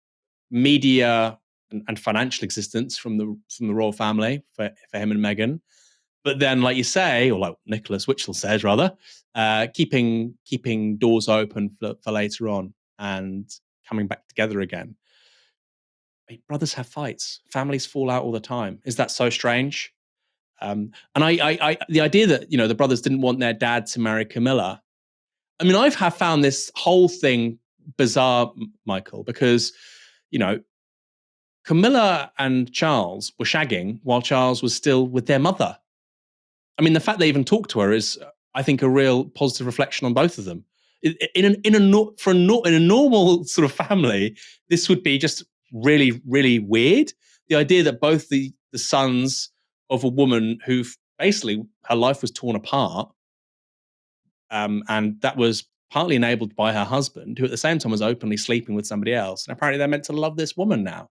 media and financial existence from the royal family for him and Meghan. But then, like you say, or like Nicholas Witchell says, rather, keeping doors open for later on and coming back together again. Brothers have fights. Families fall out all the time. Is that so strange? And I the idea that the brothers didn't want their dad to marry Camilla. I've found this whole thing bizarre, Michael, because, Camilla and Charles were shagging while Charles was still with their mother. The fact they even talked to her is, I think, a real positive reflection on both of them. In a normal sort of family, this would be just really, really weird. The idea that both the sons of a woman who basically her life was torn apart, and that was partly enabled by her husband, who at the same time was openly sleeping with somebody else. And apparently they're meant to love this woman now.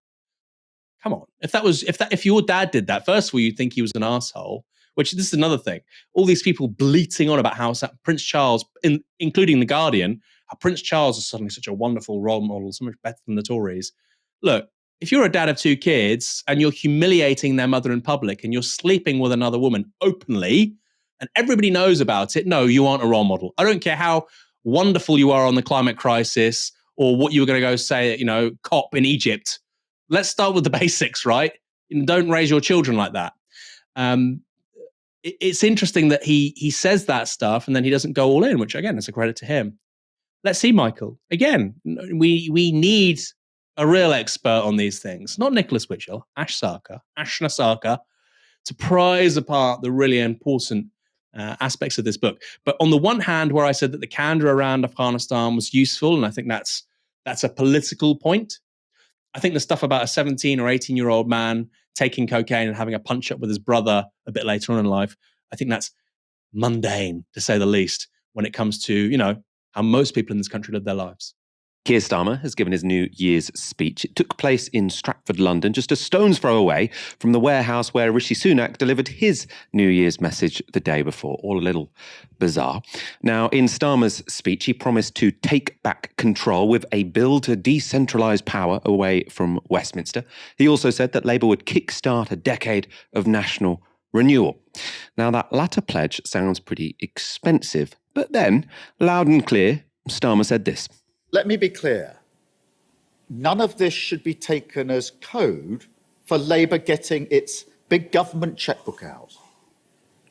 Come on. If your dad did that, first of all, you'd think he was an asshole, which this is another thing. All these people bleating on about how Prince Charles, including The Guardian, how Prince Charles is suddenly such a wonderful role model, so much better than the Tories. Look, if you're a dad of 2 kids and you're humiliating their mother in public and you're sleeping with another woman openly, and everybody knows about it, no, you aren't a role model. I don't care how wonderful you are on the climate crisis or what you were going to go say at, COP in Egypt. Let's start with the basics, right? Don't raise your children like that. It's interesting that he says that stuff and then he doesn't go all in, which again is a credit to him. Let's see, Michael. Again, we need a real expert on these things. Not Nicholas Witchell, Ashna Sarkar, to prize apart the really important aspects of this book. But on the one hand, where I said that the candor around Afghanistan was useful, and I think that's a political point, I think the stuff about a 17 or 18-year-old man taking cocaine and having a punch-up with his brother a bit later on in life, I think that's mundane, to say the least, when it comes to, how most people in this country live their lives. Keir Starmer has given his New Year's speech. It took place in Stratford, London, just a stone's throw away from the warehouse where Rishi Sunak delivered his New Year's message the day before. All a little bizarre. Now, in Starmer's speech, he promised to take back control with a bill to decentralise power away from Westminster. He also said that Labour would kickstart a decade of national renewal. Now, that latter pledge sounds pretty expensive, but then, loud and clear, Starmer said this. Let me be clear. None of this should be taken as code for Labour getting its big government chequebook out.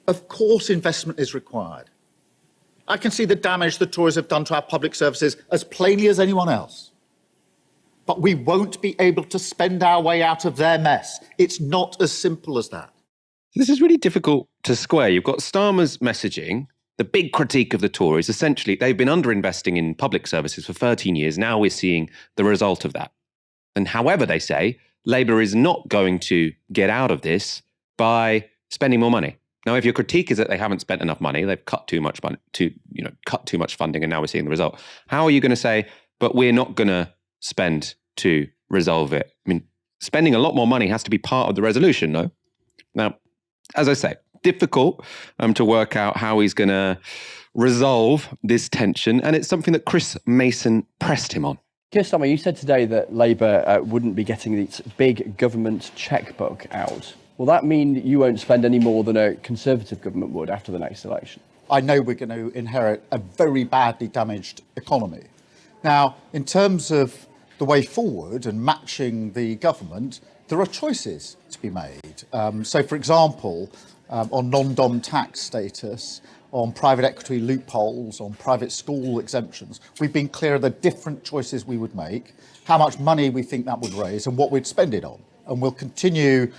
Of course, investment is required. I can see the damage the Tories have done to our public services as plainly as anyone else. But we won't be able to spend our way out of their mess. It's not as simple as that. This is really difficult to square. You've got Starmer's messaging. The big critique of the Tories, essentially, they've been underinvesting in public services for 13 years. Now we're seeing the result of that. And however, they say, Labour is not going to get out of this by spending more money. Now, if your critique is that they haven't spent enough money, they've cut too much money, cut too much funding, and now we're seeing the result. How are you going to say, but we're not going to spend to resolve it? I mean, spending a lot more money has to be part of the resolution, no? Now, as I say, difficult to work out how he's going to resolve this tension. And it's something that Chris Mason pressed him on. Keir Starmer, you said today that Labour wouldn't be getting its big government chequebook out. Will that mean that you won't spend any more than a Conservative government would after the next election? I know we're going to inherit a very badly damaged economy. Now, in terms of the way forward and matching the government, there are choices to be made. So, for example, on non-dom tax status, on private equity loopholes, on private school exemptions. We've been clear of the different choices we would make, how much money we think that would raise and what we'd spend it on. And we'll continue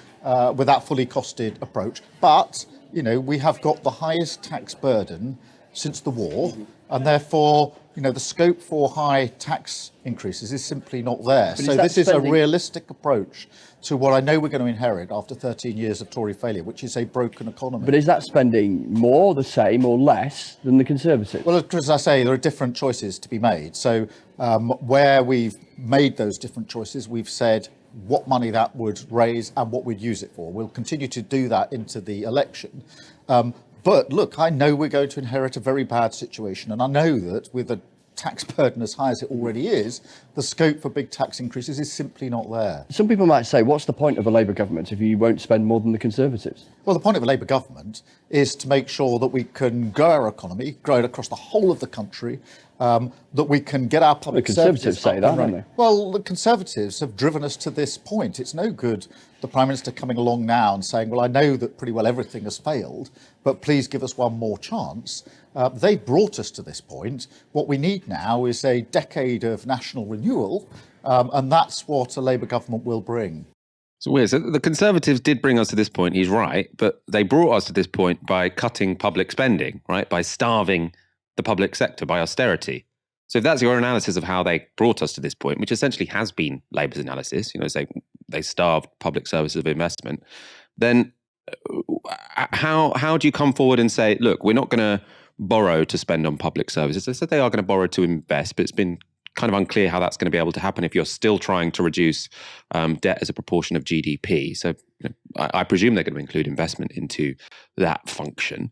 with that fully costed approach. But, we have got the highest tax burden since the war, and therefore, the scope for high tax increases is simply not there. So this is a realistic approach to what I know we're going to inherit after 13 years of Tory failure, which is a broken economy. But is that spending more, the same, or less than the Conservatives? Well, as I say, there are different choices to be made. So where we've made those different choices, we've said what money that would raise and what we'd use it for. We'll continue to do that into the election. But look, I know we're going to inherit a very bad situation, and I know that with a tax burden as high as it already is, the scope for big tax increases is simply not there. Some people might say, what's the point of a Labour government if you won't spend more than the Conservatives? Well, the point of a Labour government is to make sure that we can grow our economy, grow it across the whole of the country, that we can get our public services. The Conservatives say that, don't they? Well, the Conservatives have driven us to this point. It's no good the Prime Minister coming along now and saying, well, I know that pretty well everything has failed, but please give us one more chance. They've brought us to this point. What we need now is a decade of national renewal, and that's what a Labour government will bring. It's weird. So the Conservatives did bring us to this point, he's right, but they brought us to this point by cutting public spending, right? By starving the public sector, by austerity. So if that's your analysis of how they brought us to this point, which essentially has been Labour's analysis, they starved public services of investment, then how do you come forward and say, look, we're not going to borrow to spend on public services? They said they are going to borrow to invest, but it's been kind of unclear how that's going to be able to happen if you're still trying to reduce debt as a proportion of GDP. So I presume they're going to include investment into that function.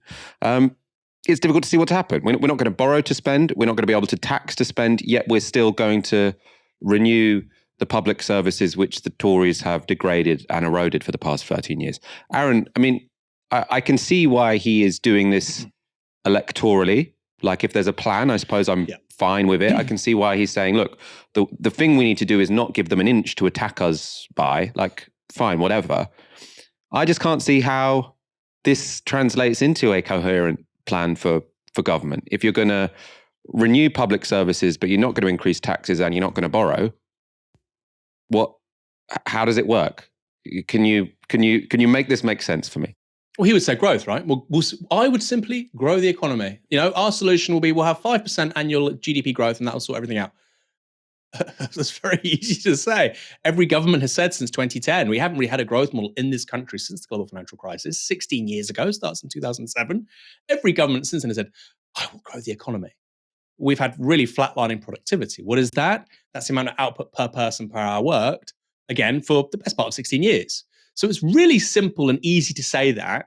It's difficult to see what's happened. We're not going to borrow to spend. We're not going to be able to tax to spend, yet we're still going to renew the public services which the Tories have degraded and eroded for the past 13 years. Aaron, I can see why he is doing this electorally. Like if there's a plan, I suppose I'm fine with it. I can see why he's saying, look, the thing we need to do is not give them an inch to attack us by, like, fine, whatever. I just can't see how this translates into a coherent plan for government. If you're going to renew public services, but you're not going to increase taxes and you're not going to borrow, how does it work? Can you Can you make this make sense for me? Well, he would say growth, right? Well, I would simply grow the economy. Our solution will be we'll have 5% annual GDP growth and that'll sort everything out. That's very easy to say. Every government has said since 2010, we haven't really had a growth model in this country since the global financial crisis, 16 years ago, starts in 2007. Every government since then has said, I will grow the economy. We've had really flatlining productivity. What is that? That's the amount of output per person per hour worked, again, for the best part of 16 years. So it's really simple and easy to say that,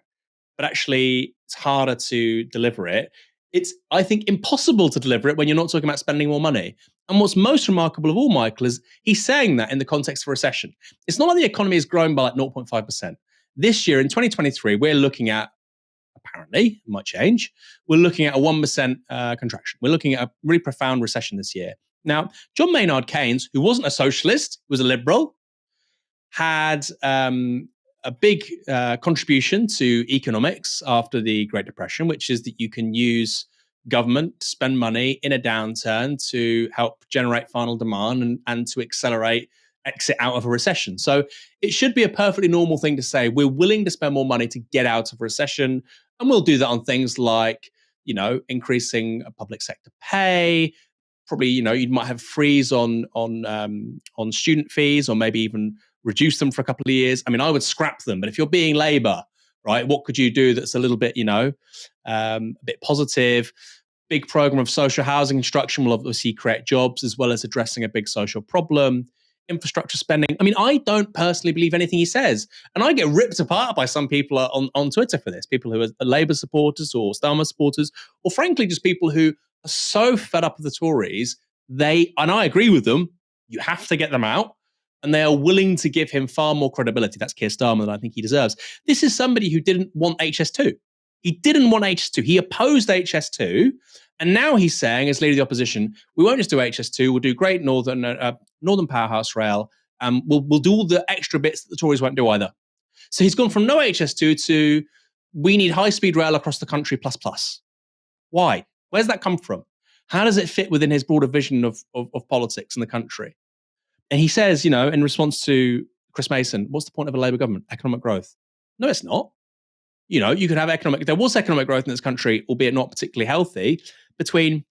but actually it's harder to deliver it. It's, I think, impossible to deliver it when you're not talking about spending more money. And what's most remarkable of all, Michael, is he's saying that in the context of a recession. It's not like the economy is growing by like 0.5%. This year, in 2023, we're looking at, apparently, it might change, we're looking at a 1% contraction. We're looking at a really profound recession this year. Now, John Maynard Keynes, who wasn't a socialist, was a liberal, had a big contribution to economics after the Great Depression, which is that you can use government to spend money in a downturn to help generate final demand and to accelerate exit out of a recession. So it should be a perfectly normal thing to say, we're willing to spend more money to get out of recession. And we'll do that on things like, increasing public sector pay. Probably, you might have freeze on student fees, or maybe even reduce them for a couple of years. I mean, I would scrap them, but if you're being Labour, right, what could you do that's a little bit, a bit positive? Big program of social housing construction will obviously create jobs as well as addressing a big social problem. Infrastructure spending. I mean, I don't personally believe anything he says. And I get ripped apart by some people on Twitter for this. People who are Labour supporters or Starmer supporters, or frankly, just people who are so fed up with the Tories, and I agree with them, you have to get them out. And they are willing to give him far more credibility. That's Keir Starmer than I think he deserves. This is somebody who didn't want HS2. He didn't want HS2. He opposed HS2. And now he's saying, as leader of the opposition, we won't just do HS2, we'll do Great Northern Powerhouse Rail, and we'll do all the extra bits that the Tories won't do either. So he's gone from no HS2 to we need high-speed rail across the country plus. Why? Where's that come from? How does it fit within his broader vision of politics in the country? And he says, in response to Chris Mason, what's the point of a Labour government? Economic growth. No, it's not. You could have there was economic growth in this country, albeit not particularly healthy, between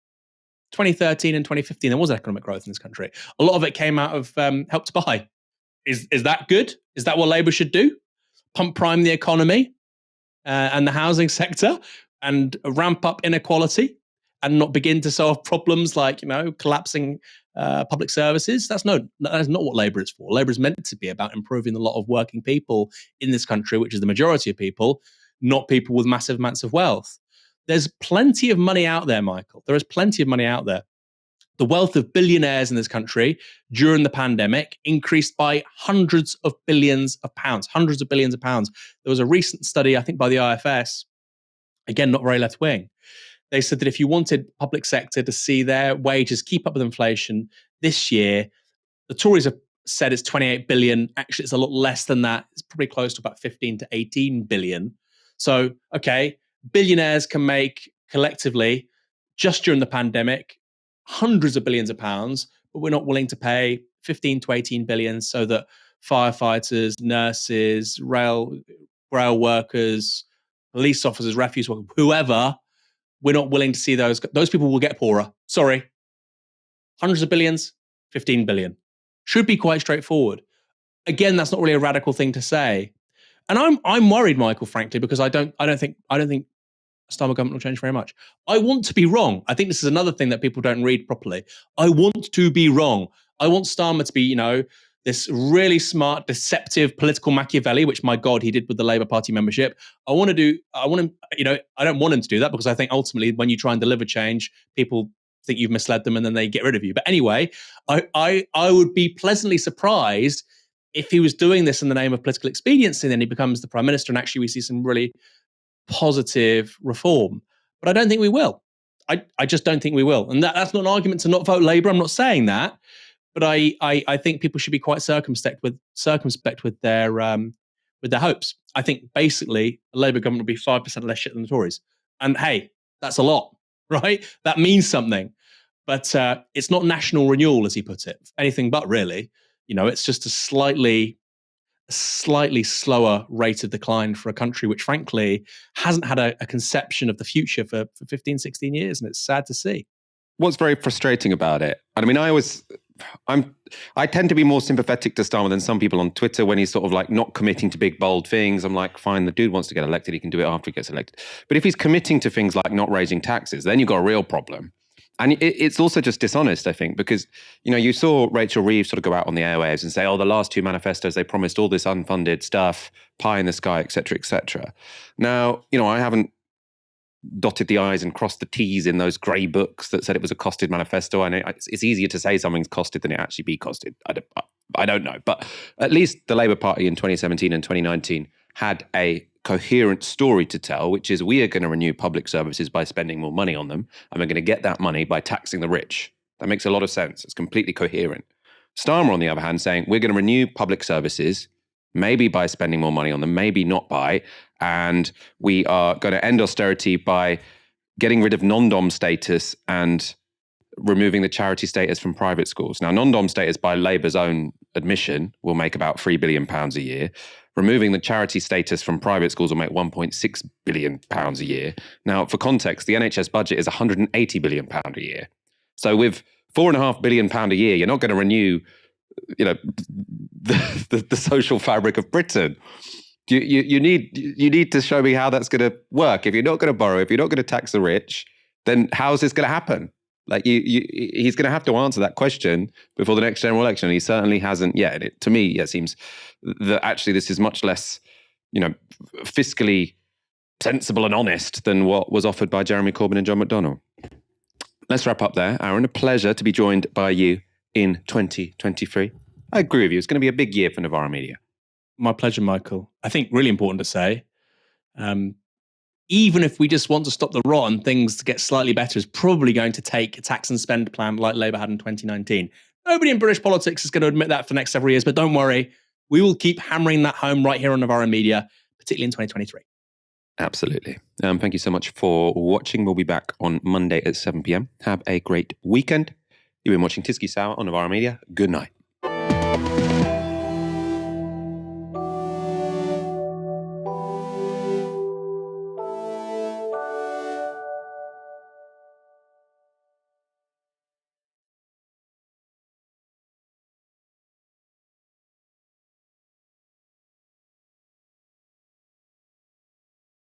2013 and 2015. There was economic growth in this country. A lot of it came out of Help to Buy. Is that good? Is that what Labour should do? Pump prime the economy and the housing sector and ramp up inequality and not begin to solve problems like, collapsing public services? That is not what Labour is for. Labour is meant to be about improving the lot of working people in this country, which is the majority of people, not people with massive amounts of wealth. There's plenty of money out there, Michael. There is plenty of money out there. The wealth of billionaires in this country during the pandemic increased by hundreds of billions of pounds. There was a recent study, I think, by the IFS, again, not very left wing. They said that if you wanted public sector to see their wages keep up with inflation this year, the Tories have said it's 28 billion. Actually, it's a lot less than that. It's probably close to about 15 to 18 billion. So, okay, billionaires can make collectively, just during the pandemic, hundreds of billions of pounds, but we're not willing to pay 15 to 18 billion so that firefighters, nurses, rail workers, police officers, refuse workers, whoever, we're not willing to see those people will get poorer. Sorry. Hundreds of billions, 15 billion. Should be quite straightforward. Again, that's not really a radical thing to say. And I'm worried, Michael, frankly, because I don't think Starmer government will change very much. I want to be wrong. I think this is another thing that people don't read properly. I want to be wrong. I want Starmer to be, this really smart, deceptive political Machiavelli, which, my God, he did with the Labour Party membership. I don't want him to do that, because I think ultimately when you try and deliver change, people think you've misled them and then they get rid of you. But anyway, I would be pleasantly surprised if he was doing this in the name of political expediency, and then he becomes the Prime Minister and actually we see some really positive reform. But I don't think we will. I just don't think we will. And that's not an argument to not vote Labour. I'm not saying that. But I think people should be quite circumspect with their hopes. I think basically a Labour government will be 5% less shit than the Tories. And hey, that's a lot, right? That means something. But it's not national renewal, as he put it. Anything but, really. It's just a slightly a slightly slower rate of decline for a country which, frankly, hasn't had a conception of the future for 15, 16 years. And it's sad to see. What's very frustrating about it, and I mean, I tend to be more sympathetic to Starmer than some people on Twitter when he's sort of like not committing to big, bold things. I'm like, fine, the dude wants to get elected. He can do it after he gets elected. But if he's committing to things like not raising taxes, then you've got a real problem. And it's also just dishonest, I think, because, you know, you saw Rachel Reeves sort of go out on the airwaves and say, oh, the last two manifestos, they promised all this unfunded stuff, pie in the sky, et cetera, et cetera. Now, you know, I haven't dotted the I's and crossed the T's in those grey books that said it was a costed manifesto. And it's easier to say something's costed than it actually be costed. I don't know. But at least the Labour Party in 2017 and 2019 had a coherent story to tell, which is we are going to renew public services by spending more money on them, and we're going to get that money by taxing the rich. That makes a lot of sense. It's completely coherent. Starmer, on the other hand, saying we're going to renew public services, maybe by spending more money on them, maybe not by, and we are going to end austerity by getting rid of non-dom status and removing the charity status from private schools. Now, non-dom status, by Labour's own admission, will make about £3 billion a year. Removing the charity status from private schools will make £1.6 billion a year. Now, for context, the NHS budget is £180 billion a year. So with £4.5 billion a year, you're not going to renew, you know, the social fabric of Britain. You need to show me how that's going to work. If you're not going to borrow, if you're not going to tax the rich, then how is this going to happen? Like he's going to have to answer that question before the next general election. He certainly hasn't yet. To me, it seems that actually this is much less, you know, fiscally sensible and honest than what was offered by Jeremy Corbyn and John McDonnell. Let's wrap up there. Aaron, a pleasure to be joined by you in 2023. I agree with you. It's going to be a big year for Novara Media. My pleasure, Michael. I think really important to say, even if we just want to stop the rot and things to get slightly better, is probably going to take a tax and spend plan like Labour had in 2019. Nobody in British politics is going to admit that for the next several years, but don't worry. We will keep hammering that home right here on Novara Media, particularly in 2023. Absolutely. Thank you so much for watching. We'll be back on Monday at 7 p.m. Have a great weekend. You've been watching Tysky Sour on Novara Media. Good night.